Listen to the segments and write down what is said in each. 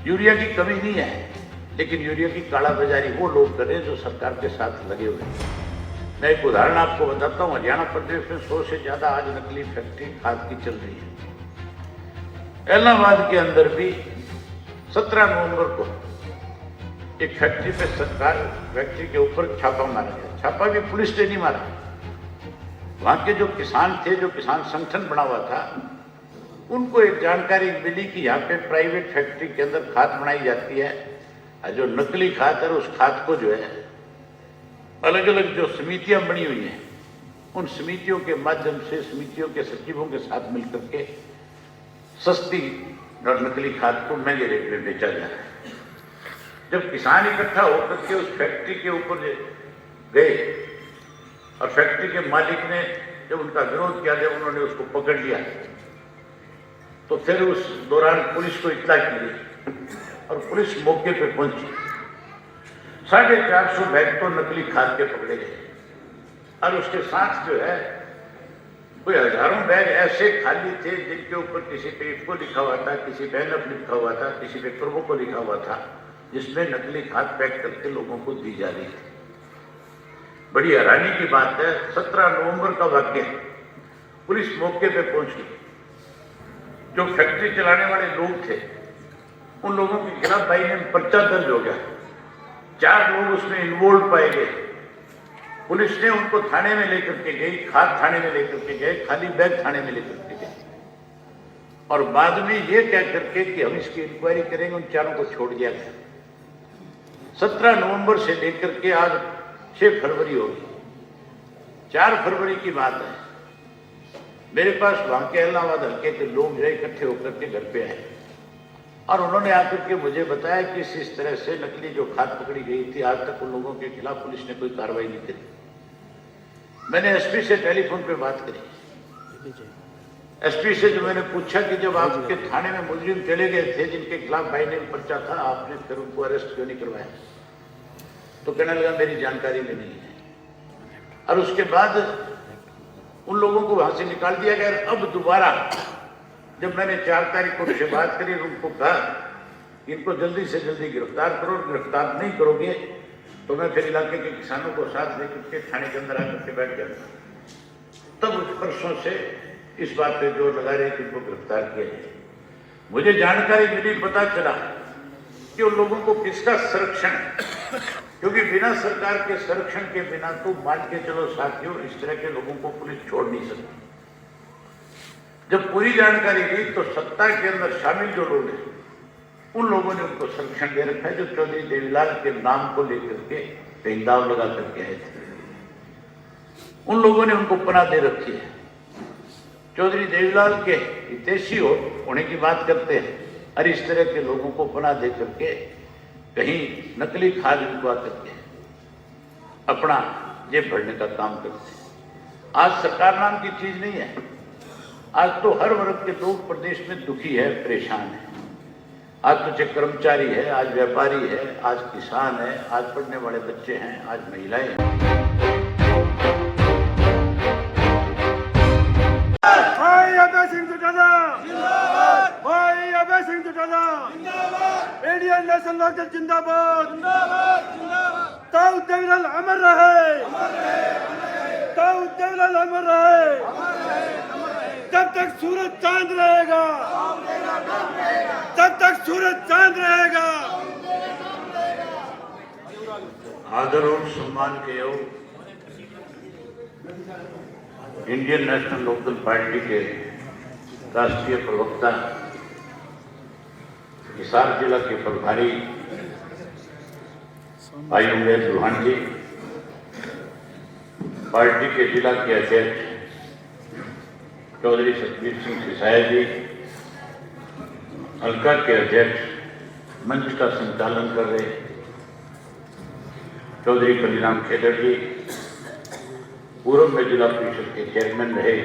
Urea की कमी नहीं है, लेकिन यूरिया की कालाबाजारी वो लोग करें जो सरकार के साथ लगे हुए हैं। मैं एक उदाहरण आपको बताता हूँ। हरियाणा प्रदेश में 100 से ज्यादा आज नकली फैक्ट्री खाद की चल रही है। इलाहाबाद के अंदर भी 17 नवंबर को एक फैक्ट्री पे सरकार फैक्ट्री के ऊपर छापा मारा गया। छापा भी पुलिस ने नहीं मारा। वहां के जो किसान थे, जो किसान संगठन बना हुआ था, उनको एक जानकारी मिली कि यहाँ पे प्राइवेट फैक्ट्री के अंदर खाद बनाई जाती है। जो नकली खाद है उस खाद को जो है अलग अलग जो समितियां बनी हुई हैं, उन समितियों के माध्यम से समितियों के सचिवों के साथ मिलकर के सस्ती और नकली खाद को महंगे रेट में बेचा जा रहा है। जब किसान इकट्ठा होकर के उस फैक्ट्री के ऊपर गए और फैक्ट्री के मालिक ने जब उनका विरोध किया, जब उन्होंने उसको पकड़ लिया, तो फिर उस दौरान पुलिस को इत्तला की और पुलिस मौके पे पहुंची। 450 बैग तो नकली खाद के पकड़े गए और उसके साथ जो है कोई हजारों बैग ऐसे खाली थे जिनके ऊपर किसी पे इफको लिखा हुआ था, किसी पे एनएफ लिखा हुआ था, किसी पे प्रभु को लिखा हुआ था, जिसमें नकली खाद पैक करके लोगों को दी जा रही थी। बड़ी हैरानी की बात है, 17 नवंबर का वाक्य है। पुलिस मौके पे पहुंची। जो फैक्ट्री चलाने वाले लोग थे, उन लोगों के खिलाफ बाई नेम पर्चा दर्ज हो गया। 4 लोग उसमें इन्वॉल्व पाए गए। पुलिस ने उनको थाने में लेकर के गई, खाद थाने में लेकर के गए, खाली बैग थाने में लेकर के गए और बाद में ये कह करके कि हम इसकी इंक्वायरी करेंगे, उन 4 को छोड़ दिया गया। 17 नवंबर से लेकर के आज 6 फरवरी होगी। 4 फरवरी की बात है, मेरे पास वहां के इलाहाबाद हल्के के लोग जो इकट्ठे होकर के घर पे आए और उन्होंने आकर के मुझे बताया कि इस तरह से नकली जो खाद पकड़ी गई थी, आज तक उन लोगों के खिलाफ पुलिस ने कोई कार्रवाई नहीं करी। मैंने एसपी से टेलीफोन पे बात करी। एसपी से जो मैंने पूछा कि जब आपके थाने में मुजरिम चले गए थे जिनके खिलाफ बाई नेम पर्चा था, आपने फिर उनको अरेस्ट क्यों नहीं करवाया? तो कहने लगा मेरी जानकारी में नहीं है। और उसके बाद उन लोगों को वहां से निकाल दिया गया। अब दोबारा जब मैंने 4 तारीख को उनसे बात करी, उनको कहा इनको जल्दी से जल्दी गिरफ्तार करो, गिरफ्तार नहीं करोगे तो मैं फिर इलाके के किसानों को साथ लेकर के थाने के अंदर आकर के बैठ गया। तब उस परसों से इस बात पे जोर लगा रहे कि इनको गिरफ्तार किया जाए। मुझे जानकारी मिली, पता चला कि उन लोगों को किसका संरक्षण है, क्योंकि बिना सरकार के संरक्षण के बिना तो मान के चलो साथियों, इस तरह के लोगों को पुलिस छोड़ नहीं सकती। जब पूरी जानकारी दी तो सत्ता के अंदर शामिल जो लोग हैं, उन लोगों ने उनको संरक्षण दे रखा है, जो चौधरी देवीलाल के नाम को लेकर के कहीं दाव लगा करके आए थे। उन लोगों ने उनको पनाह दे रखी है। चौधरी देवीलाल के हितैषी होने की बात करते हैं और इस तरह के लोगों को पनाह दे करके कहीं नकली खाद उनको आकर के अपना जेब भरने का काम करते हैं। आज सरकार नाम की चीज नहीं है। आज तो हर वर्ग के लोग प्रदेश में दुखी है, परेशान है। आज तो चाहे कर्मचारी है, आज व्यापारी है, आज किसान है, आज पढ़ने वाले बच्चे हैं, आज महिलाएं हैं। भाई अभय सिंह चौटाला जिंदाबाद, भाई अभय सिंह चौटाला जिंदाबाद, इंडियन नेशनल लोकदल जिंदाबाद जिंदाबाद जिंदाबाद। ताऊ देवीलाल अमर रहे, ताऊ देवीलाल अमर रहे। जब तक सूरज चांद रहेगा, जब तक सूरज चांद रहेगा। आदर और सम्मान के योग इंडियन नेशनल लोकदल पार्टी के राष्ट्रीय प्रवक्ता, हिसार जिला के प्रभारी भाई उमेश चौहान जी, पार्टी के जिला के अध्यक्ष चौधरी सतबीर सिंह सिसाया जी, हल्का के अध्यक्ष मंच का संचालन कर रहे चौधरी कलीराम खेदर जी, पूर्व में जिला परिषद के चेयरमैन रहे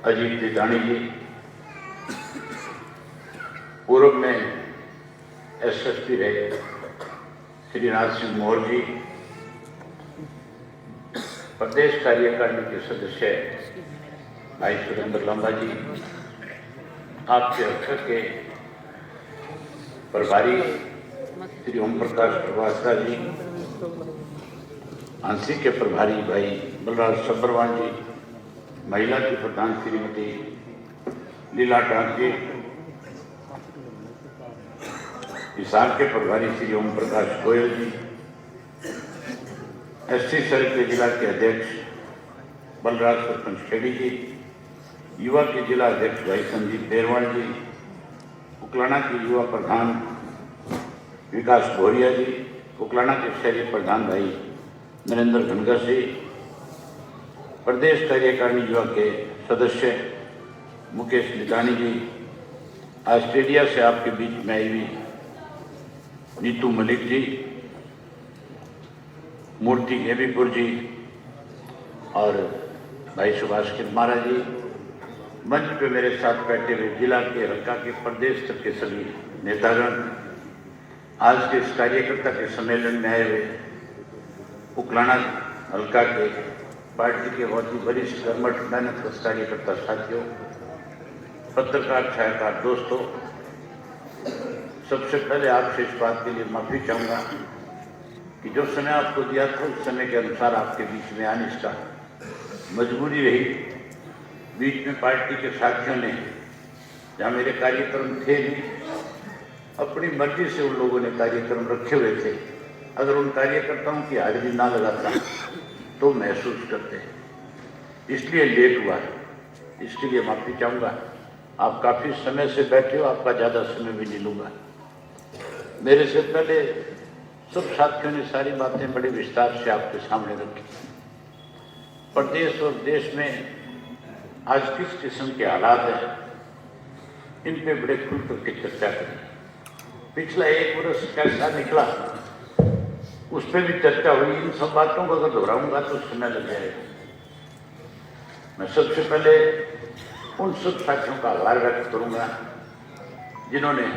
अजीत दिदानी जी, पूर्व में एसएसपी रहे श्रीनाथ सिंह मौर्य जी, प्रदेश कार्यकारिणी के सदस्य भाई सुरेंद्र लांबा जी, आपके अक्षर के प्रभारी श्री ओम प्रकाश श्रीवास्तव जी, आंसी के प्रभारी भाई बलराज सब्बरवाल जी, महिला की प्रधान श्रीमती लीला डाक जी, हिसार के प्रभारी श्री ओम प्रकाश गोयल जी, एससी सेल के जिला के अध्यक्ष बलराज सरपंच खेड़ी जी, युवा के जिला अध्यक्ष भाई संजीव बेरवाल जी, उकलाना के युवा प्रधान विकास भोरिया जी, उकलाना के शहरी प्रधान भाई नरेंद्र धनगर जी, प्रदेश कार्यकारिणी युवा के सदस्य मुकेश निकानी जी, ऑस्ट्रेलिया से आपके बीच में आई हुई नीतू मलिक जी, मूर्ति गेबीपुर जी और भाई सुभाष किरमारा जी, मंच पे मेरे साथ बैठे हुए जिला के हल्का के प्रदेश तक के सभी नेतागण, आज के इस कार्यकर्ता के सम्मेलन में आए हुए उकलाना हल्का के पार्टी के बहुत ही वरिष्ठ कर्मठ मेहनत कार्यकर्ता साथियों, पत्रकार छायाकार दोस्तों, सबसे पहले आपसे इस बात के लिए माफी चाहूँगा कि जो समय आपको दिया था उस समय के अनुसार आपके बीच में आने का मजबूरी रही। बीच में पार्टी के साथियों ने, जहाँ मेरे कार्यक्रम थे नहीं, अपनी मर्जी से उन लोगों ने कार्यक्रम रखे हुए थे। अगर उन कार्यकर्ताओं की हाजिरी ना लगाता तो महसूस करते, इसलिए लेट हुआ है, इसके लिए माफी चाहूँगा। आप काफ़ी समय से बैठे हो, आपका ज़्यादा समय भी नहीं लूँगा। मेरे से पहले सब साथियों ने सारी बातें बड़े विस्तार से आपके सामने रखी। प्रदेश और देश में आज किस किस्म के हालात हैं, इन पे बड़े खुल करके चर्चा करें। पिछला एक वर्ष कैसा निकला उस पर भी चर्चा हुई। इन सब बातों को अगर दोहराऊंगा तो समय लग जाएगा। मैं सबसे पहले उन सब साथियों का आभार व्यक्त करूंगा जिन्होंने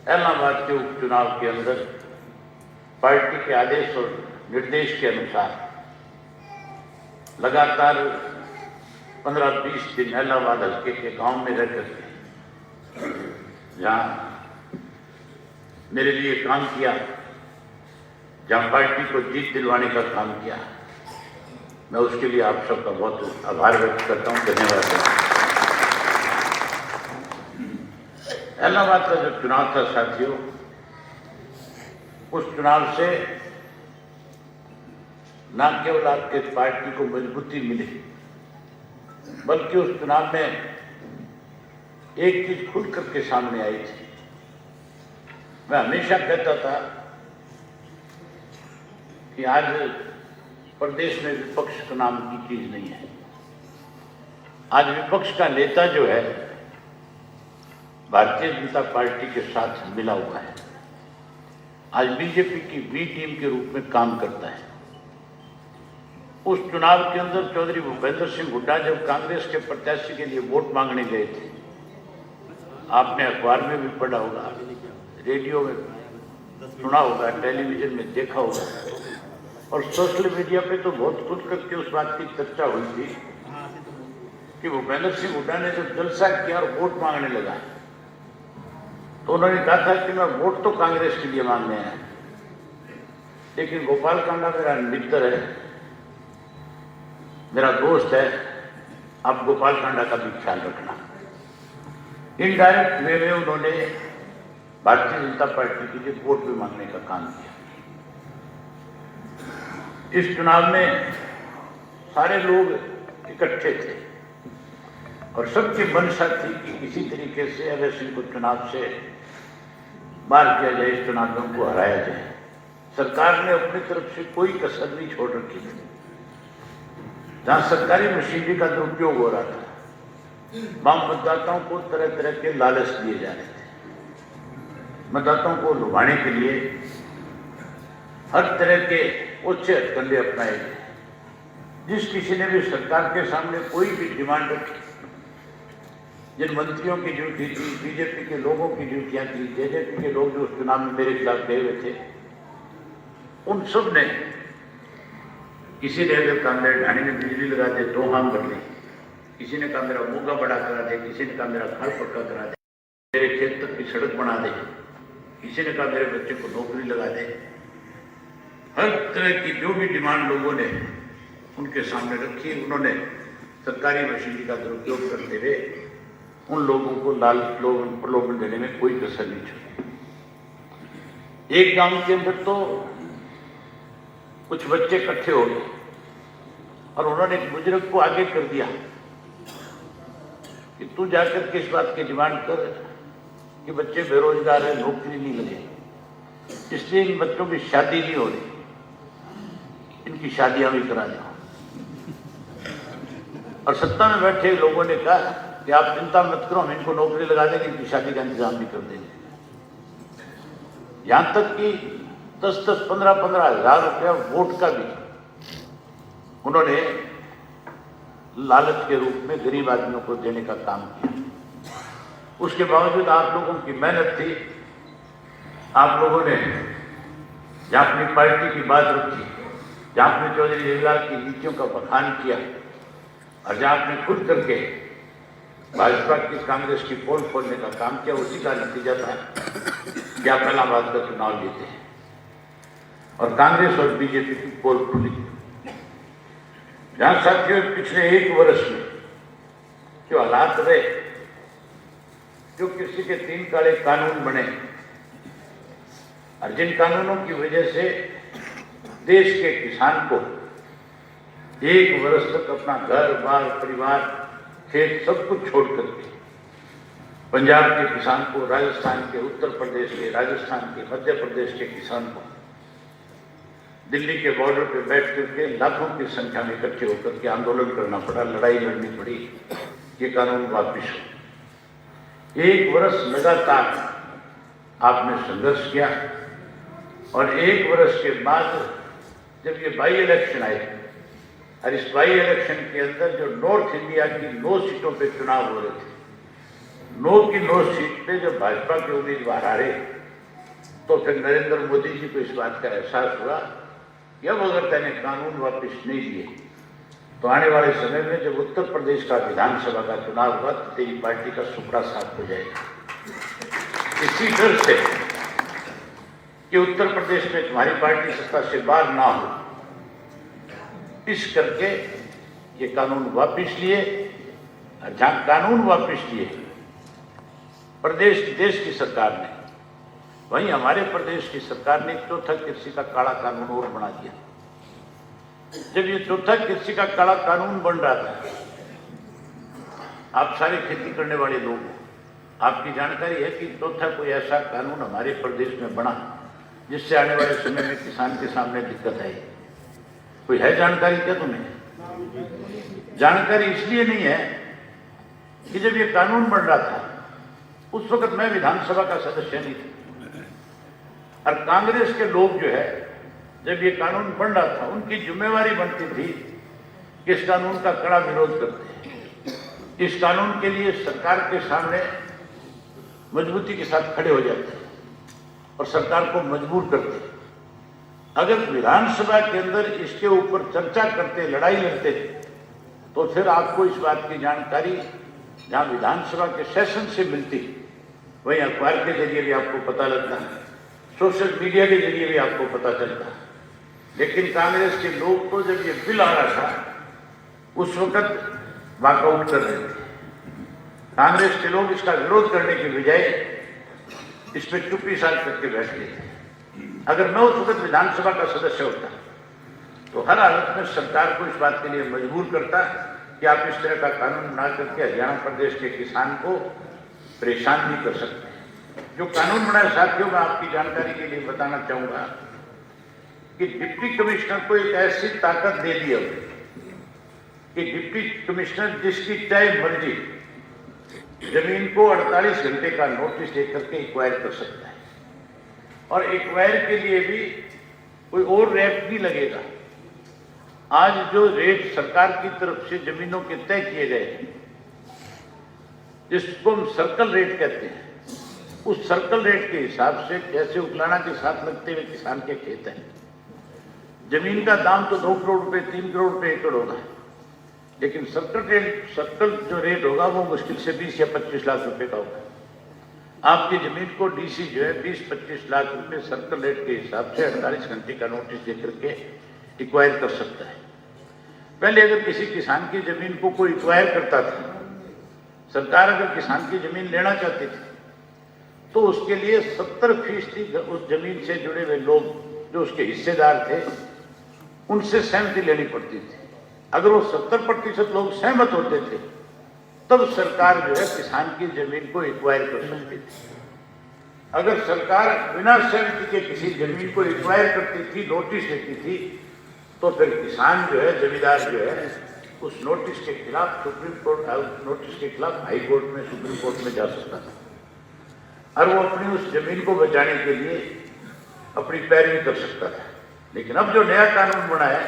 इलाहाबाद के उपचुनाव के अंदर पार्टी के आदेश और निर्देश के अनुसार लगातार 15-20 दिन इलाहाबाद हल्के के गांव में रहकर जहां मेरे लिए काम किया, जहां पार्टी को जीत दिलवाने का काम किया, मैं उसके लिए आप सबका बहुत आभार व्यक्त करता हूं। धन्यवाद। इलाहाबाद का जो चुनाव था साथियों, उस चुनाव से न केवल आपके पार्टी को मजबूती मिली, बल्कि उस चुनाव में एक चीज खुल करके सामने आई थी। मैं हमेशा कहता था कि आज प्रदेश में विपक्ष का नाम की चीज नहीं है। आज विपक्ष का नेता जो है भारतीय जनता पार्टी के साथ मिला हुआ है। आज बीजेपी की बी टीम के रूप में काम करता है। उस चुनाव के अंदर चौधरी भूपेंद्र सिंह हुड्डा जब कांग्रेस के प्रत्याशी के लिए वोट मांगने गए थे, आपने अखबार में भी पढ़ा होगा, रेडियो में सुना होगा, टेलीविजन में देखा होगा, और सोशल मीडिया पे तो बहुत खुल करके उस बात की चर्चा हुई थी कि भूपेंद्र सिंह हुड्डा ने जब जलसा किया और वोट मांगने लगा तो उन्होंने कहा था कि मैं वोट तो कांग्रेस के लिए मांगने आया, लेकिन गोपाल कांडा मेरा मित्र है, मेरा दोस्त है, आप गोपाल कांडा का भी ख्याल रखना। इनडायरेक्ट वे में उन्होंने भारतीय जनता पार्टी के लिए वोट भी मांगने का काम किया। इस चुनाव में सारे लोग इकट्ठे थे और सबकी मंशा थी कि किसी तरीके से अभय सिंह को चुनाव से बाहर किया जाए, इस चुनाव में उनको हराया जाए। सरकार ने अपनी तरफ से कोई कसर नहीं छोड़ रखी थी। जहां सरकारी मशीनरी का दुरुपयोग हो रहा था, वहां मतदाताओं को तरह तरह के लालच दिए जा रहे थे। मतदाताओं को लुभाने के लिए हर तरह के उच्चे हथकंडे अपनाए गए। जिस किसी ने भी सरकार के सामने कोई भी डिमांड रखी, जिन मंत्रियों की ड्यूटी थी, बीजेपी के लोगों की ड्यूटियां थी, जेजेपी के लोग जो उस चुनाव में मेरे खिलाफ गए हुए थे, उन सब ने, किसी ने अगर कहा मेरे ढाणी में बिजली लगा दे तो हम कर लें, किसी ने कहा मेरा मुंगा बड़ा करा दे, किसी ने कहा मेरा घर पक्का करा दे। मेरे खेत तक की सड़क बना दे, किसी ने कहा मेरे बच्चे को नौकरी लगा दे। हर तरह की जो भी डिमांड लोगों ने उनके सामने रखी, उन्होंने सरकारी मशीनरी का दुरुपयोग करते हुए उन लोगों को प्रलोभन देने में कोई कसर नहीं छोड़ी। एक गांव के अंदर तो कुछ बच्चे इकट्ठे हो गए और उन्होंने एक बुजुर्ग को आगे कर दिया कि तू जाकर के इस बात की डिमांड कर कि बच्चे बेरोजगार है, नौकरी नहीं लगे, इसलिए इन बच्चों की शादी नहीं हो रही, इनकी शादियां भी करा दो। और सत्ता में बैठे लोगों ने कहा कि आप चिंता मत करो, हम इनको नौकरी लगा देंगे, इनकी शादी का इंतजाम भी कर देंगे। यहां तक कि 10-10, 15-15 हजार रुपया वोट का भी उन्होंने लालच के रूप में गरीब आदमियों को देने का काम किया। उसके बावजूद आप लोगों की मेहनत थी, आप लोगों ने जहां अपनी पार्टी की बात रखी, जहां आपने चौधरी देवीलाल की नीतियों का बखान किया और जहां आपने खुद करके भाजपा की कांग्रेस की पोल खोलने का काम किया, उसी का नतीजा था कि आप इलाहाबाद का चुनाव जीते और कांग्रेस और बीजेपी की पोल खुली। जहां साथियों पिछले 1 वर्ष में जो हालात रहे, जो किसी के 3 काले कानून बने और जिन कानूनों की वजह से देश के किसान को 1 वर्ष तक अपना घर बार परिवार खेत सब कुछ छोड़ करके पंजाब के किसान को, राजस्थान के, उत्तर प्रदेश के, राजस्थान के, मध्य प्रदेश के किसान को दिल्ली के बॉर्डर पे बैठ करके लाखों की संख्या में इकट्ठे होकर के आंदोलन करना पड़ा, लड़ाई लड़नी पड़ी कि कानून वापिस हो। 1 वर्ष लगातार आपने संघर्ष किया और 1 वर्ष के बाद जब ये बाई इलेक्शन आए और इस बाई इलेक्शन के अंदर जो नॉर्थ इंडिया की 9 सीटों पे चुनाव हो रहे थे, 9 की 9 सीट पे जब भाजपा के उम्मीदवार हारे, तो फिर नरेंद्र मोदी जी को इस बात का एहसास हुआ कि अब अगर मैंने कानून वापिस नहीं दिए तो आने वाले समय में जब उत्तर प्रदेश का विधानसभा का चुनाव हुआ तो तेरी पार्टी का सुपड़ा साफ हो जाएगा। इसी डर से कि उत्तर प्रदेश में तुम्हारी पार्टी सत्ता से बाहर ना हो, इस करके ये कानून वापिस लिए। जहां कानून वापिस लिए देश की सरकार ने, वहीं हमारे प्रदेश की सरकार ने चौथा कृषि का काला कानून और बना दिया। जब ये चौथा कृषि का काला कानून बन रहा था, आप सारे खेती करने वाले लोग, आपकी जानकारी है कि चौथा कोई ऐसा कानून हमारे प्रदेश में बना जिससे आने वाले समय में किसान के सामने दिक्कत आई? कोई है जानकारी क्या तुम्हें? जानकारी इसलिए नहीं है कि जब ये कानून बन रहा था उस वक्त मैं विधानसभा का सदस्य नहीं था और कांग्रेस के लोग जो है जब ये कानून बन रहा था उनकी जिम्मेवारी बनती थी कि इस कानून का कड़ा विरोध करते, इस कानून के लिए सरकार के सामने मजबूती के साथ खड़े हो जाते और सरकार को मजबूर करते। अगर विधानसभा के अंदर इसके ऊपर चर्चा करते, लड़ाई लड़ते तो फिर आपको इस बात की जानकारी जहां विधानसभा के सेशन से मिलती, वहीं अखबार के जरिए भी आपको पता लगता, सोशल मीडिया के जरिए भी आपको पता चलता। लेकिन कांग्रेस के लोग तो जब ये बिल आ रहा था उस वक्त वॉकआउट कर रहे थे। कांग्रेस के लोग इसका विरोध करने के बजाय इस पर चुप्पी साध करके बैठ गए थे। अगर मैं उस वक्त विधानसभा का सदस्य होता तो हर हालत में सरकार को इस बात के लिए मजबूर करता कि आप इस तरह का कानून बना करके हरियाणा प्रदेश के किसान को परेशान नहीं कर सकते। जो कानून बना है साथियों, मैं आपकी जानकारी के लिए बताना चाहूंगा कि डिप्टी कमिश्नर को एक ऐसी ताकत दे दी है कि डिप्टी कमिश्नर जिसकी तय मर्जी जमीन को 48 घंटे का नोटिस देकर के एक्वायर कर सकता है और एक्वायर के लिए भी कोई और रेट नहीं लगेगा। आज जो रेट सरकार की तरफ से जमीनों के तय किए गए, जिसको हम सर्कल रेट कहते हैं, उस सर्कल रेट के हिसाब से जैसे उकलाना के साथ लगते हुए किसान के खेत हैं, जमीन का दाम तो 2 करोड़ रुपए 3 करोड़ रुपए एकड़ होगा, लेकिन सर्कल जो रेट होगा वो मुश्किल से 20 या 25 लाख रुपए का होगा। आपकी जमीन को डीसी जो है 20-25 लाख रुपए सर्कल रेट के हिसाब से 48 घंटे का नोटिस देकर के एक्वायर कर सकता है। पहले अगर किसी किसान की जमीन को कोई एक्वायर करता था, सरकार अगर किसान की जमीन लेना चाहती थी तो उसके लिए 70% उस जमीन से जुड़े हुए लोग जो उसके हिस्सेदार थे उनसे सहमति लेनी पड़ती थी। अगर वो 70% लोग सहमत होते थे तब सरकार जो है किसान की जमीन को एक्वायर कर सकती थी। अगर सरकार बिना सहमति के किसी जमीन को एक्वायर करती थी, नोटिस देती थी, तो फिर किसान जो है, जमींदार जो है, उस नोटिस के खिलाफ सुप्रीम कोर्ट, नोटिस के खिलाफ हाई कोर्ट में, सुप्रीम कोर्ट में जा सकता था और वो अपनी उस जमीन को बचाने के लिए अपनी पैरवी कर सकता था। लेकिन अब जो नया कानून बना है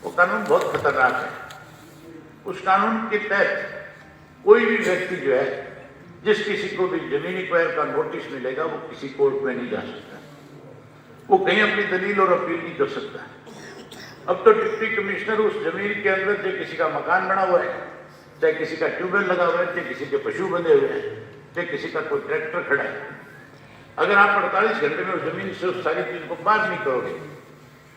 वो कानून बहुत खतरनाक है। उस कानून के तहत कोई भी व्यक्ति जो है, जिस किसी को भी जमीन एक्वायर का नोटिस मिलेगा, वो किसी कोर्ट में नहीं जा सकता, वो कहीं अपनी दलील और अपील नहीं कर सकता। अब तो डिप्टी कमिश्नर उस जमीन के अंदर चाहे किसी का मकान बना हुआ है, चाहे किसी का ट्यूबवेल लगा हुआ है, चाहे किसी के पशु बंधे हुए हैं, चाहे किसी का कोई ट्रैक्टर खड़ा है, अगर आप 48 घंटे में उस जमीन से उस सारी चीज को बात नहीं करोगे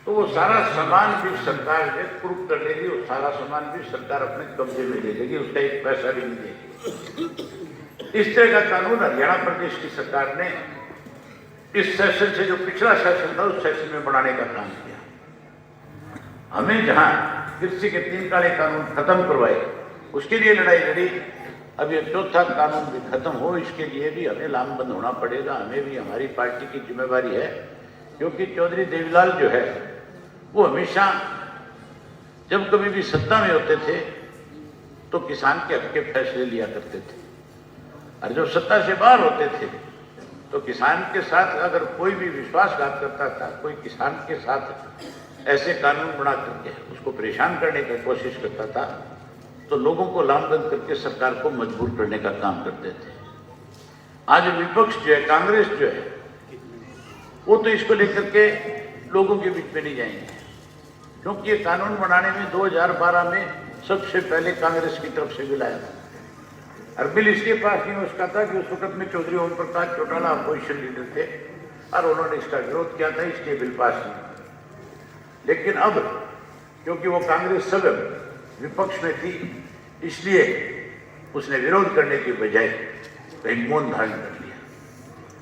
तो वो सारा सामान भी सरकार ने प्रूव कर लेगी, वो सारा सामान भी सरकार अपने कब्जे में ले लेगी, उसका एक पैसा भी नहीं देगी। इस तरह का कानून हरियाणा प्रदेश की सरकार ने इस सेशन से, जो पिछला सेशन था, उस सेशन में बनाने का काम किया। हमें जहां कृषि के 3 काले कानून खत्म करवाए उसके लिए लड़ाई लड़ी, अब ये 4था कानून भी खत्म हो, इसके लिए भी हमें लामबंद होना पड़ेगा। हमें भी, हमारी पार्टी की जिम्मेवारी है, क्योंकि चौधरी देवीलाल जो है वो हमेशा जब कभी भी सत्ता में होते थे तो किसान के हक के फैसले लिया करते थे, और जब सत्ता से बाहर होते थे तो किसान के साथ अगर कोई भी विश्वासघात करता था, कोई किसान के साथ ऐसे कानून बना करके उसको परेशान करने की कोशिश करता था, तो लोगों को लामबंद करके सरकार को मजबूर करने का काम करते थे। आज विपक्ष जो है, कांग्रेस जो है, वो तो इसको लेकर के लोगों के बीच में नहीं जाएंगे, क्योंकि ये कानून बनाने में 2012 में सबसे पहले कांग्रेस की तरफ से बिल आया था। और बिल इसके पास नहीं हो सका था कि उस वक्त में चौधरी ओम प्रकाश चौटाला अपोजिशन लीडर थे और उन्होंने इसका विरोध किया था, इसलिए बिल पास नहीं। लेकिन अब क्योंकि वो कांग्रेस सब विपक्ष में थी, इसलिए उसने विरोध करने की बजाय कहीं मौन धारण कर लिया।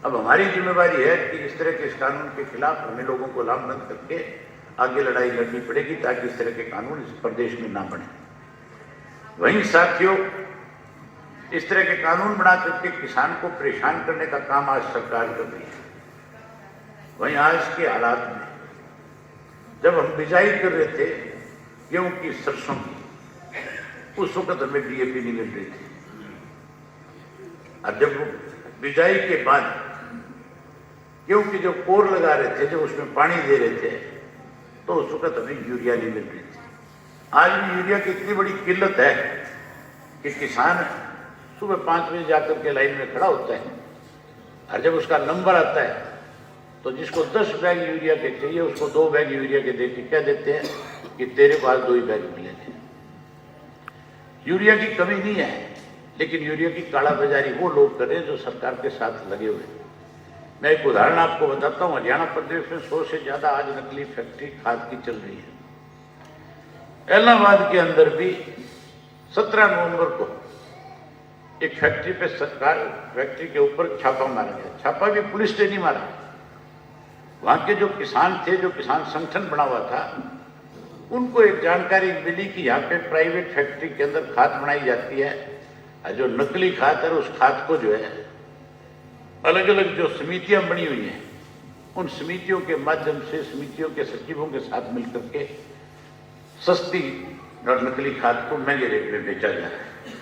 अब हमारी जिम्मेवारी है कि इस तरह के इस कानून के खिलाफ हमें लोगों को लामबंद करके आगे लड़ाई लड़नी पड़ेगी, ताकि इस तरह के कानून इस प्रदेश में ना बने। वहीं साथियों, इस तरह के कानून बना करके किसान को परेशान करने का काम आज सरकार कर रही है। वहीं आज के हालात में जब हम बिजाई कर रहे थे गेहूं की, सरसों की, उस वक्त हमें डीएपी नहीं मिल रही थी, और जब बिजाई के बाद गेहूं की जो कोर लगा रहे थे, जो उसमें पानी दे रहे थे, तो उस वक्त हमें यूरिया नहीं मिल रही थी। आज भी यूरिया की इतनी बड़ी किल्लत है कि किसान सुबह 5 बजे जाकर के लाइन में खड़ा होता है, और जब उसका नंबर आता है तो जिसको 10 बैग यूरिया के चाहिए उसको 2 बैग यूरिया के देके क्या देते हैं कि तेरे पास 2 ही बैग मिलेंगे। यूरिया की कमी नहीं है, लेकिन यूरिया की कालाबाजारी वो लोग कर रहे हैं जो सरकार के साथ लगे हुए हैं। मैं एक उदाहरण आपको बताता हूँ। हरियाणा प्रदेश में 100 से ज्यादा आज नकली फैक्ट्री खाद की चल रही है। इलाहाबाद के अंदर भी 17 नवंबर को एक फैक्ट्री पे सरकार, फैक्ट्री के ऊपर छापा मारा गया। छापा भी पुलिस ने नहीं मारा, वहां के जो किसान थे, जो किसान संगठन बना हुआ था, उनको एक जानकारी मिली कि यहाँ पे प्राइवेट फैक्ट्री के अंदर खाद बनाई जाती है, और जो नकली खाद है उस खाद को जो है अलग अलग जो समितियां बनी हुई हैं, उन समितियों के माध्यम से, समितियों के सचिवों के साथ मिलकर के सस्ती और नकली खाद को महंगे रेट में बेचा जा रहा है।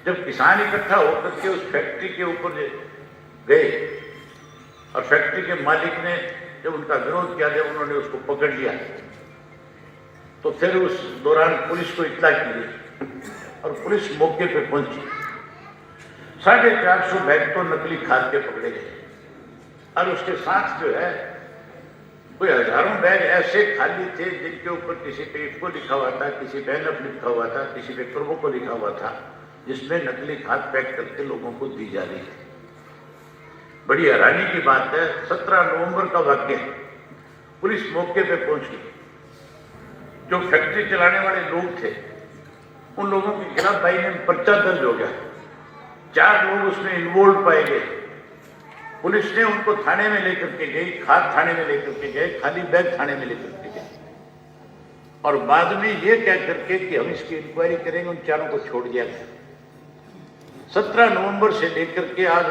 जब किसान इकट्ठा होकर के उस फैक्ट्री के ऊपर गए और फैक्ट्री के मालिक ने जब उनका विरोध किया, जब उन्होंने उसको पकड़ लिया, तो फिर उस दौरान पुलिस को इत्तला की और पुलिस मौके पे पहुंची। 450 बैग तो नकली खाद के पकड़े गए, और उसके साथ जो है कोई हजारों बैग ऐसे खाली थे जिनके ऊपर किसी पे इफको लिखा हुआ था, किसी पे एनएफ लिखा हुआ था, किसी पे प्रोमो को लिखा हुआ था, जिसमें नकली खाद पैक करके लोगों को दी जा रही थी। बड़ी हैरानी की बात है, 17 नवंबर का वाक्य है। पुलिस मौके पे पहुंच गई। जो फैक्ट्री चलाने वाले लोग थे उन लोगों के खिलाफ बाई ने पर्चा दर्ज हो गया। 4 लोग उसमें इन्वॉल्व पाए गए। पुलिस ने उनको थाने में लेकर के गई, खाद थाने में लेकर के गए, खाली बैग थाने में लेकर के गए और बाद में ये कह करके कि हम इसकी इंक्वायरी करेंगे, उन 4 को छोड़ दिया गया। 17 नवंबर से लेकर के आज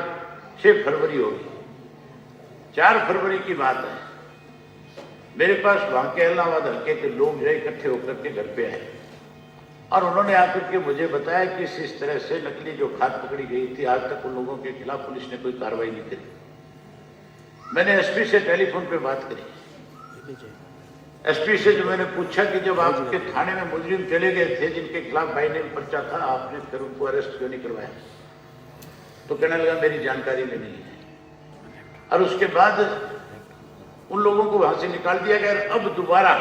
6 फरवरी होगी। 4 फरवरी की बात है, मेरे पास वहां के इलाहाबाद हल्के के लोग जो इकट्ठे होकर के घर पे आए और उन्होंने आकर के मुझे बताया कि इस तरह से नकली जो खाद पकड़ी गई थी, आज तक उन लोगों के खिलाफ पुलिस ने कोई कार्रवाई नहीं करी। मैंने एसपी से टेलीफोन पे बात करी। एसपी से जो मैंने पूछा कि जब आपके थाने में मुजरिम चले गए थे जिनके खिलाफ बाई नेम पर्चा था, आपने फिर उनको अरेस्ट क्यों नहीं करवाया? तो कहने लगा मेरी जानकारी में नहीं है। और उसके बाद उन लोगों को वहां से निकाल दिया गया। अब दोबारा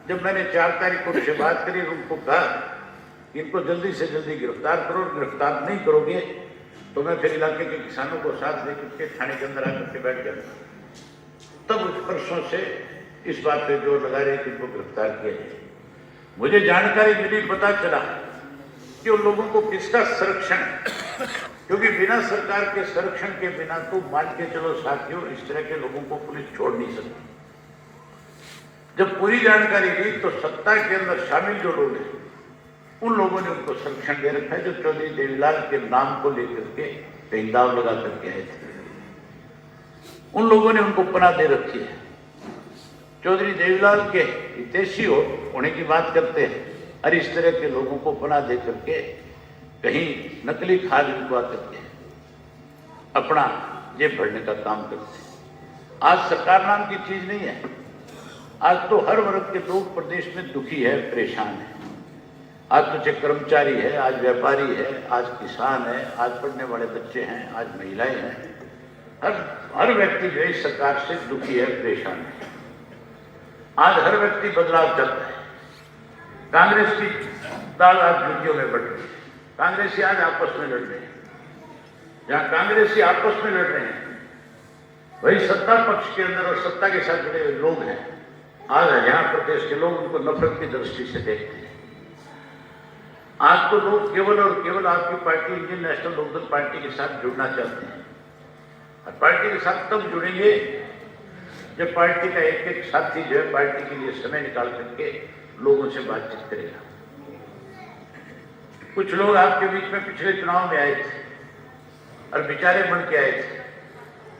जब मैंने 4 तारीख को उनसे बात करी, उनको कहा कि इनको जल्दी से जल्दी गिरफ्तार करो, गिरफ्तार नहीं करोगे तो मैं फिर इलाके के किसानों को साथ लेकर के थाने के अंदर आकर के बैठ जाऊंगा। तब उस परसों से इस बात पे जोर लगा रहे कि इनको गिरफ्तार किया जाए। मुझे जानकारी मिली, पता चला कि उन लोगों को किसका संरक्षण, क्योंकि बिना सरकार के संरक्षण के बिना तो मान के चलो साथियों, इस तरह के लोगों को पुलिस छोड़ नहीं सकती। जब पूरी जानकारी दी तो सत्ता के अंदर शामिल जो लोग हैं उन लोगों ने उनको संरक्षण दे रखा है, जो चौधरी देवीलाल के नाम को लेकर के कहीं दाव लगा करके आए थे। उन लोगों ने उनको पनाह दे रखी है। चौधरी देवीलाल के हितैषी होने की बात करते हैं और इस तरह के लोगों को पनाह दे करके कहीं नकली खाद उनको आकर के अपना जेब भरने का काम करते हैं। आज सरकार नाम की चीज नहीं है। आज तो हर वर्ग के लोग प्रदेश में दुखी है, परेशान है। आज तो चाहे कर्मचारी है, आज व्यापारी है, आज किसान है, आज पढ़ने वाले बच्चे हैं, आज महिलाएं हैं। हर व्यक्ति जो है इस सरकार से दुखी है, परेशान है। आज हर व्यक्ति बदलाव चाहता है। कांग्रेस की दाल आज जुटियों में बढ़ रही है। कांग्रेसी आज आपस में लड़ रहे हैं। जहां कांग्रेसी आपस में लड़ रहे हैं वही सत्ता पक्ष के अंदर और सत्ता के साथ जुड़े हुए लोग हैं। आज यहाँ प्रदेश के लोग उनको नफरत की दृष्टि से देखते हैं। आज तो लोग केवल और केवल आपकी party Indian national Lokdal party के साथ जुड़ना चाहते हैं और पार्टी के साथ तब जुड़ेंगे जब पार्टी का एक एक साथी जो है पार्टी के लिए समय निकाल करके लोगों से बातचीत करेगा। कुछ लोग आपके बीच में पिछले चुनाव में आए थे और बेचारे बन के आए थे।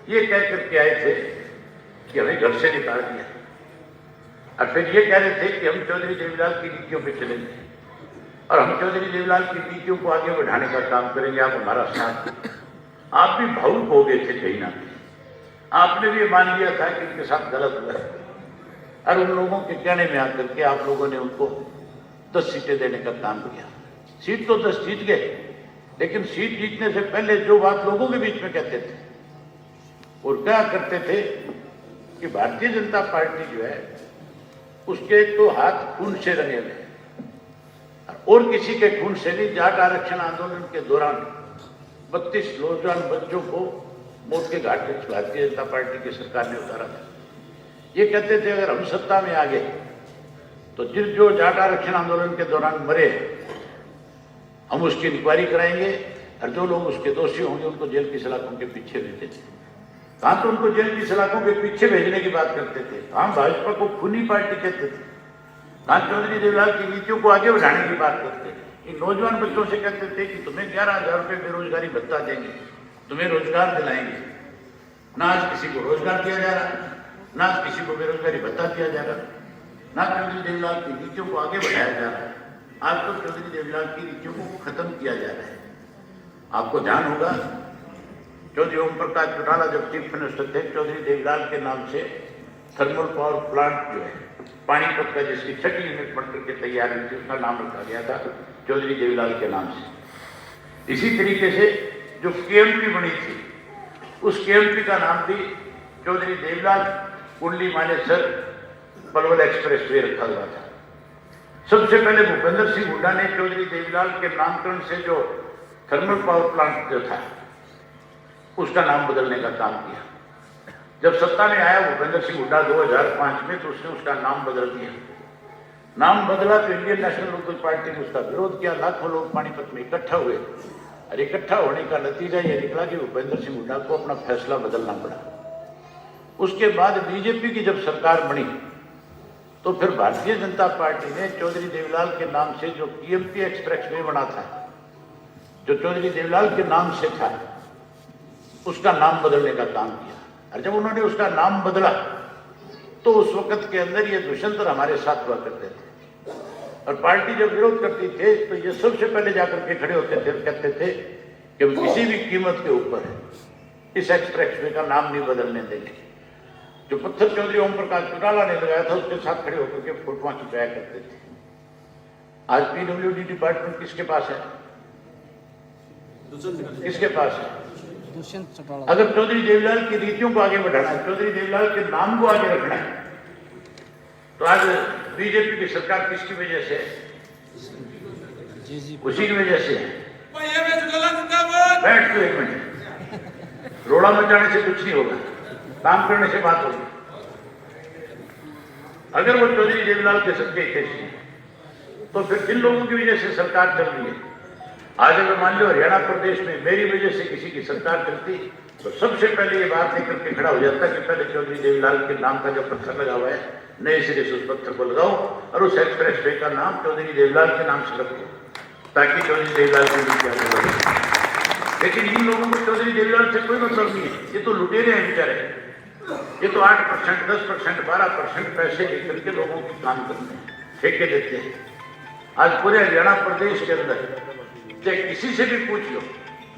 ये कह करके आए थे कि हमें घर से निकाल दिया और फिर ये कह रहे थे कि हम चौधरी देवीलाल की नीतियों पे चलेंगे और हम चौधरी देवीलाल की नीतियों को आगे बढ़ाने का काम करेंगे, आप हमारा साथ। आप भी भावुक हो गए थे कहीं ना कहीं। आपने भी मान लिया था कि इनके साथ गलत हुआ है और उन लोगों के कहने में आकर के आप लोगों ने उनको 10 सीटें देने का काम किया। सीट तो 10 जीत गए, लेकिन सीट जीतने से पहले जो बात लोगों के बीच में कहते थे और क्या करते थे कि भारतीय जनता पार्टी जो है उसके तो हाथ खून से रंगे हुए और किसी के खून से नहीं। जाट आरक्षण आंदोलन के दौरान 32 नौजवान बच्चों को मौत के घाट पे भारतीय जनता पार्टी की सरकार ने उतारा था। ये कहते थे अगर हम सत्ता में आ गए तो जो जाट आरक्षण आंदोलन के दौरान मरे हम उसकी इंक्वायरी कराएंगे और जो लोग उसके दोषी होंगे उनको जेल की सलाखों के पीछे भेजते थे। कहाँ तो उनको जेल की सलाखों के पीछे भेजने की बात करते थे। कहाँ भाजपा को खूनी पार्टी कहते थे। कहाँ चौधरी देवीलाल की नीतियों को आगे बढ़ाने की बात करते थे। इन नौजवान बच्चों से कहते थे कि तुम्हें 11,000 रुपये बेरोजगारी भत्ता देंगे, तुम्हें रोजगार दिलाएंगे। ना आज किसी को रोजगार दिया जा रहा, ना आज किसी को बेरोजगारी भत्ता दिया जा रहा, ना चौधरी देवीलाल की नीतियों को आगे बढ़ाया जा रहा है। आज तो चौधरी देवीलाल की नीतियों को खत्म किया जा रहा है। आपको ध्यान होगा चौधरी ओम प्रकाश चौटाला जब चीफ मिनिस्टर थे, चौधरी देवीलाल के नाम से थर्मल पावर प्लांट जो है पानीपत का, जिसकी 6ठी यूनिट बनकर के तैयार हुई थी, उसका नाम रखा गया था चौधरी देवीलाल के नाम से। इसी तरीके से जो केएमपी बनी थी उस केएमपी का नाम भी चौधरी देवीलाल कुंडली मानेसर पलवल एक्सप्रेस वे रखा हुआ था। सबसे पहले भूपेंद्र सिंह हुड्डा ने चौधरी देवीलाल के नामकरण से जो थर्मल पावर प्लांट जो था उसका नाम बदलने का काम किया। जब सत्ता में आया भूपेंद्र सिंह हुड्डा 2005 में, तो उसने उसका नाम बदल दिया। नाम बदला तो इंडियन नेशनल लोकदल पार्टी ने उसका विरोध किया। लाखों लोग पानीपत में इकट्ठा हुए और इकट्ठा होने का नतीजा यह निकला कि भूपेंद्र सिंह हुड्डा को अपना फैसला बदलना पड़ा। उसके बाद बीजेपी की जब सरकार बनी तो फिर भारतीय जनता पार्टी ने चौधरी देवीलाल के नाम से जो पीएमपी एक्सप्रेस वे बना था, जो चौधरी देवीलाल के नाम से था, उसका नाम बदलने का काम किया। और जब उन्होंने उसका नाम बदला तो उस वक्त के अंदर ये दुष्यंत हमारे साथ हुआ करते थे और पार्टी जब विरोध करती थे तो ये सबसे पहले जाकर के खड़े होते थे, कहते थे कि हम किसी भी कीमत के ऊपर इस एक्सप्रेस वे का नाम नहीं बदलने देंगे। जो पत्थर चौधरी ओम प्रकाश चौटाला ने लगाया था उसके साथ खड़े होकर के फोटोआं खिंचाया करते थे। आज पीडब्ल्यूडी डिपार्टमेंट किसके पास है? किसके पास है? अगर चौधरी देवीलाल की रीतियों को आगे बढ़ाना है, चौधरी देवीलाल के नाम को आगे रखना है, तो आज बीजेपी की सरकार किसकी वजह से? उसी की वजह से है। बैठ तो एक मिनट, रोड़ा मचाने से कुछ नहीं होगा, काम करने से बात होगी। अगर वो चौधरी देवीलाल के सच्चे हितैषी तो फिर जिन लोगों की वजह से सरकार चल रही है, आज अगर मान लो हरियाणा प्रदेश में मेरी वजह से किसी की सरकार चलती तो सबसे पहले ये बात लेकर के खड़ा हो जाता कि पहले चौधरी देवीलाल के नाम का जो पत्थर लगा हुआ है नए सिरे से उस पत्थर को लगाओ और उस एक्सप्रेस वे का नाम चौधरी देवीलाल के नाम से रखो ताकि चौधरी देवीलाल की नीति आगे बढ़े। लेकिन इन लोगों को चौधरी देवीलाल से कोई मतलब नहीं है, ये तो लुटेरे हैं बेचारे। ये तो 8%, 10%, 12% पैसे लेकर के लोगों की काम करते हैं, ठेके देते हैं। आज पूरे हरियाणा प्रदेश के अंदर चाहे किसी से भी पूछ लो,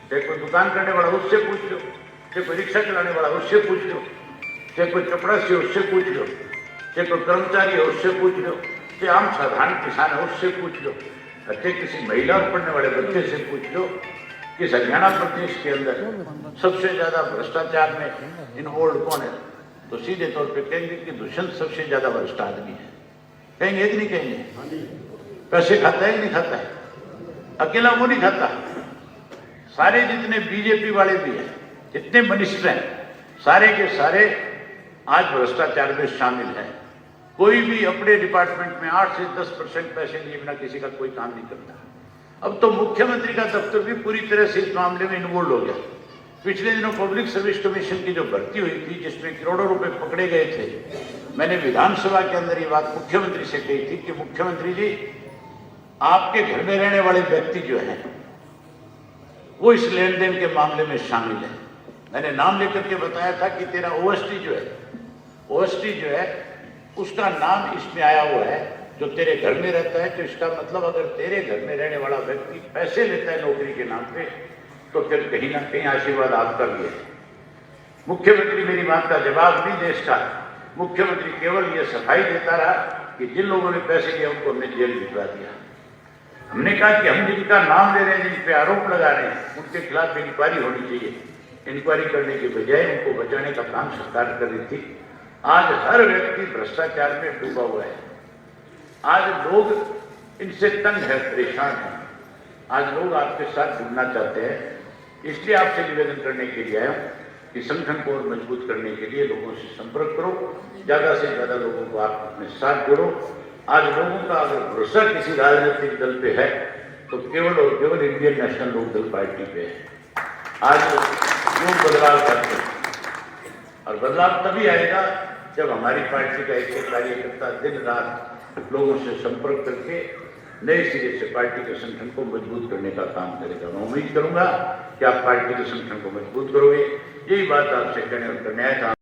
चाहे कोई दुकान करने वाला उससे पूछ लो, चाहे कोई रिक्शा चलाने वाला उससे पूछ लो, चाहे कोई चपरासी है उससे पूछ लो, चाहे कोई कर्मचारी है उससे पूछ लो, चाहे आम साधारण किसान है उससे पूछ लो, चाहे किसी महिला और पढ़ने वाले बच्चे से पूछ लो कि हरियाणा प्रदेश के अंदर सबसे ज्यादा भ्रष्टाचार में इन्वॉल्व कौन है, तो सीधे तौर पर कहेंगे कि दुष्यंत सबसे ज्यादा भ्रष्ट आदमी है। कहेंगे कि नहीं कहेंगे? पैसे खाता है कि नहीं खाता है? अकेला वो नहीं खाता, सारे जितने बीजेपी वाले भी हैं, जितने मिनिस्टर हैं, सारे के सारे आज भ्रष्टाचार में शामिल हैं। कोई भी अपने डिपार्टमेंट में 8 से 10% पैसे लिए बिना किसी का कोई काम नहीं करता। अब तो मुख्यमंत्री का दफ्तर भी पूरी तरह से इस मामले में इन्वॉल्व हो गया। पिछले दिनों पब्लिक सर्विस कमीशन की जो भर्ती हुई थी जिसमें करोड़ों रुपए पकड़े गए थे, मैंने विधानसभा के अंदर ये बात मुख्यमंत्री से कही थी कि मुख्यमंत्री जी, आपके घर में रहने वाले व्यक्ति जो हैं वो इस लेन देन के मामले में शामिल है। मैंने नाम लेकर के बताया था कि तेरा ओएसटी जो है उसका नाम इसमें आया हुआ है जो तेरे घर में रहता है, तो इसका मतलब अगर तेरे घर में रहने वाला व्यक्ति पैसे लेता है नौकरी के नाम पे तो फिर कहीं ना कहीं आशीर्वाद आपका भी है। मुख्यमंत्री मेरी बात का जवाब नहीं दे सका। मुख्यमंत्री केवल ये सफाई देता रहा कि जिन लोगों ने पैसे दिए उनको हमने जेल भिजवा दिया। हमने कहा कि हम जिनका नाम ले रहे हैं, जिन पे आरोप लगा रहे हैं, उनके खिलाफ इंक्वायरी होनी चाहिए। इंक्वायरी करने के बजाय उनको बचाने का काम सरकार कर रही थी। आज हर व्यक्ति भ्रष्टाचार में डूबा हुआ है। आज लोग इनसे तंग है, परेशान है। आज लोग आपके साथ जुड़ना चाहते हैं, इसलिए आपसे निवेदन करने के लिए आया कि संगठन को और मजबूत करने के लिए लोगों से संपर्क करो, ज्यादा से ज्यादा लोगों को आप अपने साथ जोड़ो। आज लोगों का अगर भरोसा किसी राजनीतिक दल पे है तो केवल और केवल इंडियन नेशनल लोकदल पार्टी पे है। आज क्यों बदलाव करते हैं, और बदलाव तभी आएगा जब हमारी पार्टी का एक कार्यकर्ता दिन रात लोगों से संपर्क करके नए सिरे से पार्टी के संगठन को मजबूत करने का काम करेगा। मैं उम्मीद करूंगा कि आप पार्टी के संगठन को मजबूत करोगे। यही बात आपसे कहने और करने आया था।